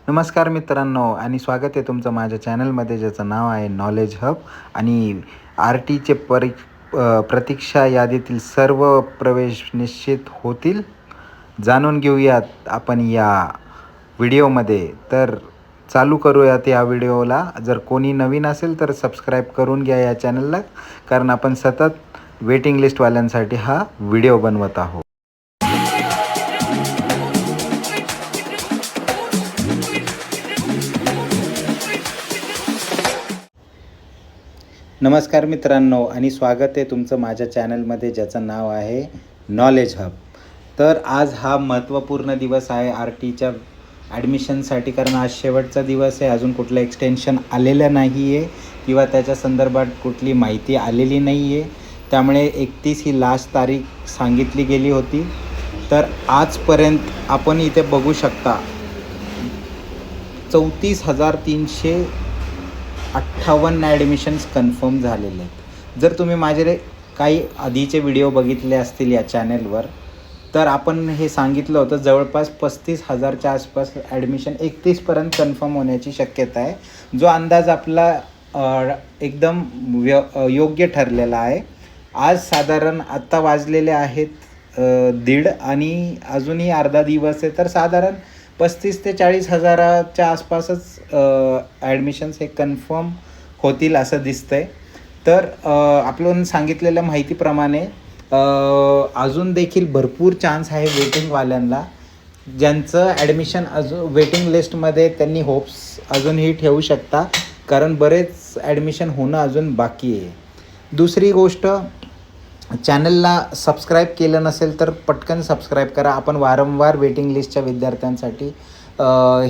नमस्कार मित्रांनो आणि स्वागत आहे तुमचं माझ्या चॅनलमध्ये ज्याचं नाव आहे नॉलेज हब आणि आर टीचे प्रतीक्षा यादीतील सर्व प्रवेश निश्चित होतील जाणून घेऊयात आपण या व्हिडिओमध्ये. तर चालू करूयात या व्हिडिओला. जर कोणी नवीन असेल तर सबस्क्राईब करून घ्या या चॅनलला, कारण आपण सतत वेटिंग लिस्टवाल्यांसाठी हा व्हिडिओ बनवत आहोत. नमस्कार मित्रांनो आणि स्वागत आहे तुमचं माझ्या चॅनलमध्ये ज्याचं नाव आहे नॉलेज हब. तर आज हा महत्त्वपूर्ण दिवस आहे आर टीच्या ॲडमिशनसाठी, कारण आज शेवटचा दिवस आहे. अजून कुठलं एक्सटेन्शन आलेलं नाही आहे किंवा त्याच्या संदर्भात कुठली माहिती आलेली नाही आहे. त्यामुळे 31 ही लास्ट तारीख सांगितली गेली होती. तर आजपर्यंत आपण इथे बघू शकता 34,358 ॲडमिशन्स कन्फर्म झालेले आहेत. जर तुम्ही माझे काही आधीचे व्हिडिओ बघितले असतील या चॅनेलवर, तर आपण हे सांगितलं होतं जवळपास 35,000च्या आसपास ॲडमिशन 31पर्यंत कन्फर्म होण्याची शक्यता आहे. जो अंदाज आपला एकदम योग्य ठरलेला आहे. आज साधारण आत्ता वाजलेले आहेत 1:30 आणि अजूनही अर्धा दिवस आहे. तर साधारण 35,000 ते 40,000च्या आसपासच ॲडमिशन्स हे कन्फर्म होतील असं दिसतं आहे. तर आपण सांगितलेल्या माहितीप्रमाणे अजून देखील भरपूर चान्स आहे वेटिंगवाल्यांना, ज्यांचं ॲडमिशन अजून वेटिंग लिस्टमध्ये त्यांनी होप्स अजूनही ठेवू शकता, कारण बरेच ॲडमिशन होणं अजून बाकी आहे. दुसरी गोष्ट, चॅनलला सबस्क्राईब केलं नसेल तर पटकन सबस्क्राईब करा. आपण वारंवार वेटिंग लिस्टच्या विद्यार्थ्यांसाठी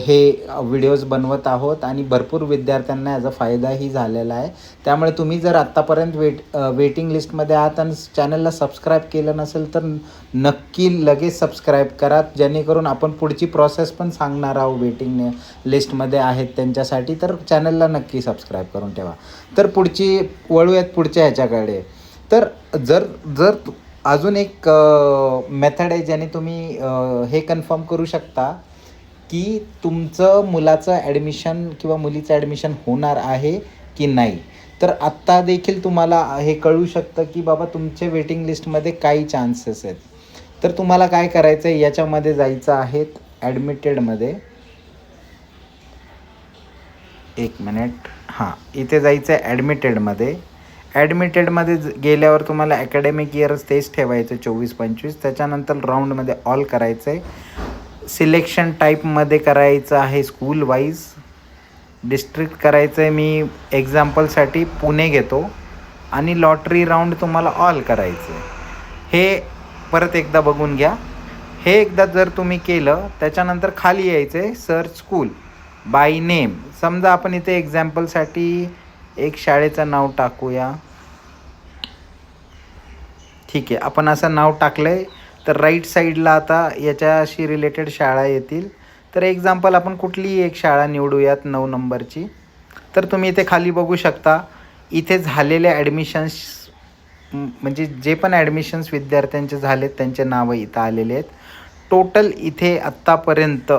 हे व्हिडिओज बनवत आहोत आणि भरपूर विद्यार्थ्यांना याचा फायदाही झालेला आहे. त्यामुळे तुम्ही जर आत्तापर्यंत वेटिंग लिस्टमध्ये आहात आणि चॅनलला सबस्क्राईब केलं नसेल तर नक्की लगेच सबस्क्राईब करा, जेणेकरून आपण पुढची प्रोसेस पण सांगणार आहोत वेटिंग लिस्टमध्ये आहेत त्यांच्यासाठी. तर चॅनलला नक्की सबस्क्राईब करून ठेवा. तर वळूयात पुढच्या ह्याच्याकडे. तर जर अजून एक मेथड आहे ज्याने तुम्ही हे कन्फर्म करू शकता की तुमचं मुलाचं ॲडमिशन किंवा मुलीचं ॲडमिशन होणार आहे की नाही. तर आत्ता देखील तुम्हाला हे कळू शकतं की बाबा तुमचे वेटिंग लिस्टमध्ये काही चान्सेस आहेत. तर तुम्हाला काय करायचं आहे, याच्यामध्ये जायचं आहे ॲडमिटेडमध्ये. एक मिनिट, इथे जायचं आहे ॲडमिटेडमध्ये. ॲडमिटेडमध्ये गेल्यावर तुम्हाला ॲकॅडमिक इयर्स तेच ठेवायचं 24-25. त्याच्यानंतर राऊंडमध्ये ऑल करायचं आहे. सिलेक्शन टाईपमध्ये करायचं आहे स्कूल वाईज. डिस्ट्रिक्ट करायचं आहे, मी एक्झाम्पलसाठी पुणे घेतो, आणि लॉटरी राऊंड तुम्हाला ऑल करायचं आहे. हे परत एकदा बघून घ्या. हे एकदा जर तुम्ही केलं त्याच्यानंतर खाली यायचं आहे सर्च स्कूल बाय नेम. समजा आपण इथे एक्झाम्पलसाठी एक शाळेचं नाव टाकूया. ठीक आहे, आपण असं नाव टाकलं आहे. तर राईट साईडला आता याच्याशी रिलेटेड शाळा येतील. तर एक्झाम्पल आपण कुठलीही एक शाळा निवडूयात 9 नंबरची. तर तुम्ही इथे खाली बघू शकता, इथे झालेले ॲडमिशन्स म्हणजे जे पण ॲडमिशन्स विद्यार्थ्यांचे झालेत त्यांचे नावं इथं आलेले आहेत. टोटल इथे आत्तापर्यंत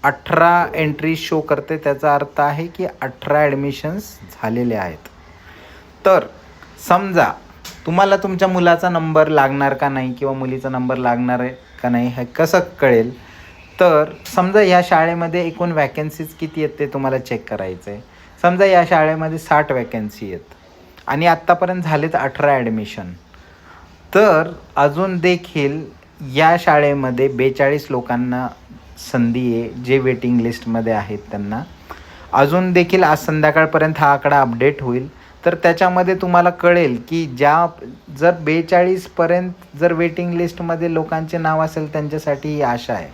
18 एंट्री शो करते. त्याचा अर्थ आहे की 18 ॲडमिशन्स झालेले आहेत. तर समजा तुम्हाला तुमच्या मुलाचा नंबर लागणार का नाही किंवा मुलीचा नंबर लागणार आहे का नाही हे कसं कळेल, तर समजा या शाळेमध्ये एकूण वॅकन्सीज किती आहेत ते तुम्हाला चेक करायचं आहे. समजा या शाळेमध्ये 60 वॅकन्सी आहेत आणि आत्तापर्यंत झालेत 18 ॲडमिशन. तर अजून देखील या शाळेमध्ये 42 लोकांना संधी आहे जे वेटिंग लिस्टमध्ये आहेत त्यांना. अजून देखील आज संध्याकाळपर्यंत हा आकडा अपडेट होईल. तर त्याच्यामध्ये तुम्हाला कळेल की जर 42पर्यंत जर वेटिंग लिस्टमध्ये लोकांचे नाव असेल त्यांच्यासाठी ही आशा आहे.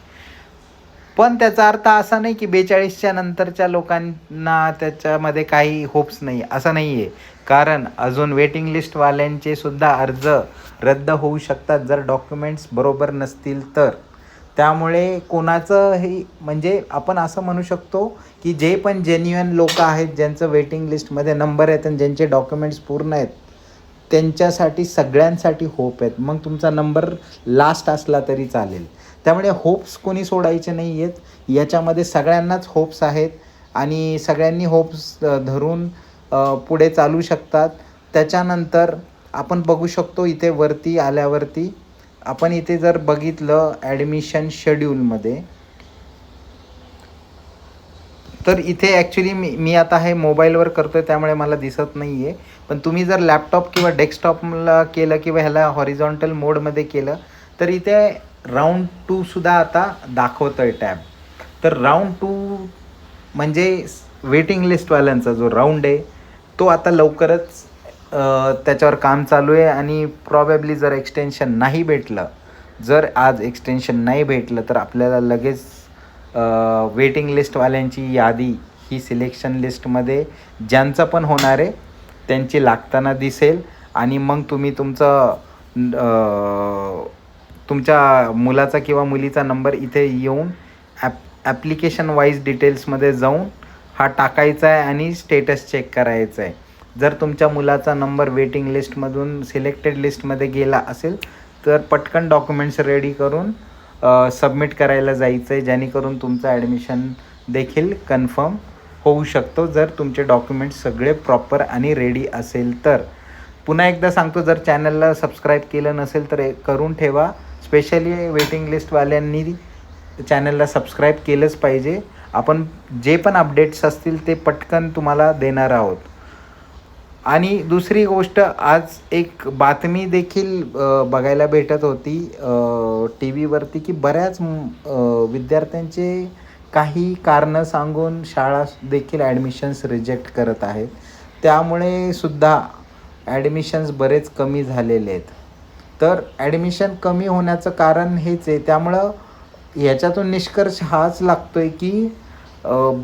पण त्याचा अर्थ असा नाही की 42च्या नंतरच्या लोकांना त्याच्यामध्ये काही होप्स नाही, असं नाही आहे. कारण अजून वेटिंग लिस्टवाल्यांचे सुद्धा अर्ज रद्द होऊ शकतात जर डॉक्युमेंट्स बरोबर नसतील तर. त्यामुळे कोणाचं हे म्हणजे आपण असं म्हणू शकतो की जे पण जेन्युइन लोक आहेत, ज्यांचं वेटिंग लिस्टमध्ये नंबर आहेत आणि ज्यांचे डॉक्युमेंट्स पूर्ण आहेत, त्यांच्यासाठी सगळ्यांसाठी होप आहेत. मग तुमचा नंबर लास्ट असला तरी चालेल. त्यामुळे होप्स कोणी सोडायचे नाही आहेत. याच्यामध्ये सगळ्यांनाच होप्स आहेत आणि सगळ्यांनी होप्स धरून पुढे चालू शकतात. त्याच्यानंतर आपण बघू शकतो इथे वरती आल्यावरती आपण इथे जर बघितलं ॲडमिशन शेड्यूलमध्ये, तर इथे ॲक्च्युली मी आता हे मोबाईलवर करतो आहे त्यामुळे मला दिसत नाही आहे. पण तुम्ही जर लॅपटॉप किंवा डेस्कटॉपला केलं किंवा ह्याला हॉरिझॉन्टल मोडमध्ये केलं तर इथे राऊंड 2सुद्धा आता दाखवतं आहे टॅब. तर राऊंड 2 म्हणजे वेटिंग लिस्टवाल्यांचा जो राऊंड आहे तो आता लवकरच त्याच्यावर काम चालू आहे. आणि प्रॉबेबली जर एक्सटेन्शन नाही भेटलं, जर आज एक्सटेन्शन नाही भेटलं तर आपल्याला लगेच वेटिंग लिस्टवाल्यांची यादी ही सिलेक्शन लिस्टमध्ये ज्यांचं पण होणार आहे त्यांची लागताना दिसेल. आणि मग तुम्ही तुमच्या मुलाचा किंवा मुलीचा नंबर इथे येऊन ॲप्लिकेशन वाईज डिटेल्समध्ये जाऊन हा टाकायचा आहे आणि स्टेटस चेक करायचा आहे. जर तुमच्या मुलाचा नंबर वेटिंग लिस्टमधून सिलेक्टेड लिस्टमध्ये गेला असेल तर पटकन डॉक्युमेंट्स रेडी करून सबमिट करायला जायचं आहे, जेणेकरून तुमचं ॲडमिशन देखील कन्फर्म होऊ शकतो जर तुमचे डॉक्युमेंट्स सगळे प्रॉपर आणि रेडी असेल तर. पुन्हा एकदा सांगतो, जर चॅनलला सबस्क्राईब केलं नसेल तर करून ठेवा. स्पेशली वेटिंग लिस्टवाल्यांनी चॅनलला सबस्क्राईब केलंच पाहिजे. आपण जे पण अपडेट्स असतील ते पटकन तुम्हाला देणार आहोत. आणि दुसरी गोष्ट, आज एक बातमी देखील बघायला भेटत होती टी व्हीवरती की बऱ्याच विद्यार्थ्यांचे काही कारणं सांगून शाळा देखील ॲडमिशन्स रिजेक्ट करत आहेत. त्यामुळे सुद्धा ॲडमिशन्स बरेच कमी झालेले आहेत. तर ॲडमिशन कमी होण्याचं कारण हेच आहे. त्यामुळं याच्यातून निष्कर्ष हाच लागतो आहे की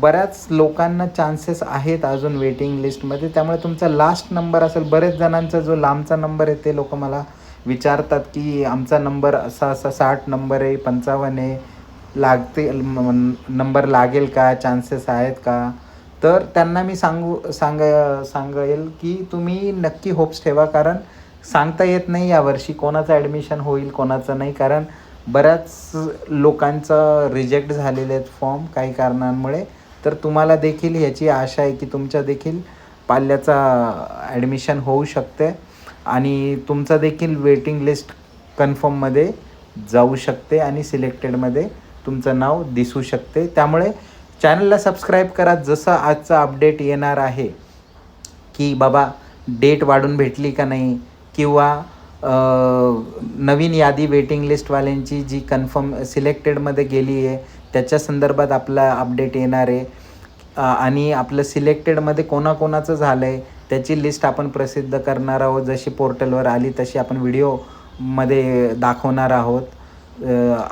बऱ्याच लोकांना चान्सेस आहेत अजून वेटिंग लिस्टमध्ये. त्यामुळे तुमचा लास्ट नंबर असेल. बरेच जणांचा जो लांबचा नंबर आहे ते लोक मला विचारतात की आमचा नंबर असा 60 नंबर आहे, 55 आहे, नंबर लागेल का, चान्सेस आहेत का. तर त्यांना मी सांगेल की तुम्ही नक्की होप्स ठेवा, कारण सांगता येत नाही यावर्षी कोणाचं ॲडमिशन होईल कोणाचं नाही. कारण बऱ्याच लोकांचं रिजेक्ट झालेले आहेत फॉर्म काही कारणांमुळे. तर तुम्हाला देखील ह्याची आशा आहे की तुमच्या देखील पाल्याचा ॲडमिशन होऊ शकते आणि तुमचं देखील वेटिंग लिस्ट कन्फर्ममध्ये जाऊ शकते आणि सिलेक्टेडमध्ये तुमचं नाव दिसू शकते. त्यामुळे चॅनलला सबस्क्राईब करा. जसं आजचा अपडेट येणार आहे की बाबा डेट वाढून भेटली का नाही किंवा नवीन यादी वेटिंग लिस्टवाल्यांची जी कन्फर्म सिलेक्टेडमध्ये गेली आहे त्याच्या संदर्भात आपला अपडेट येणार आहे. आणि आपलं सिलेक्टेडमध्ये कोणाकोणाचं झालं आहे त्याची लिस्ट आपण प्रसिद्ध करणार आहोत. जशी पोर्टलवर आली तशी आपण व्हिडिओमध्ये दाखवणार आहोत.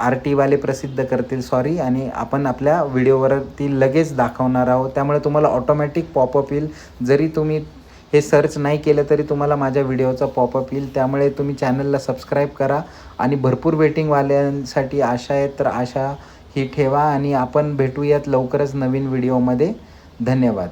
RT वाले प्रसिद्ध करतील आणि आपण आपल्या व्हिडिओवरती लगेच दाखवणार आहोत. त्यामुळे तुम्हाला ऑटोमॅटिक पॉपअप येईल. जरी तुम्ही हे सर्च नाही केलं तरी तुम्हाला माझ्या व्हिडिओचा पॉपअप येईल. त्यामुळे तुम्ही चॅनलला सबस्क्राईब करा आणि भरपूर वेटिंगवाल्यांसाठी आशा आहेत तर आशा ही ठेवा आणि आपण भेटूयात लवकरच नवीन व्हिडिओमध्ये. धन्यवाद.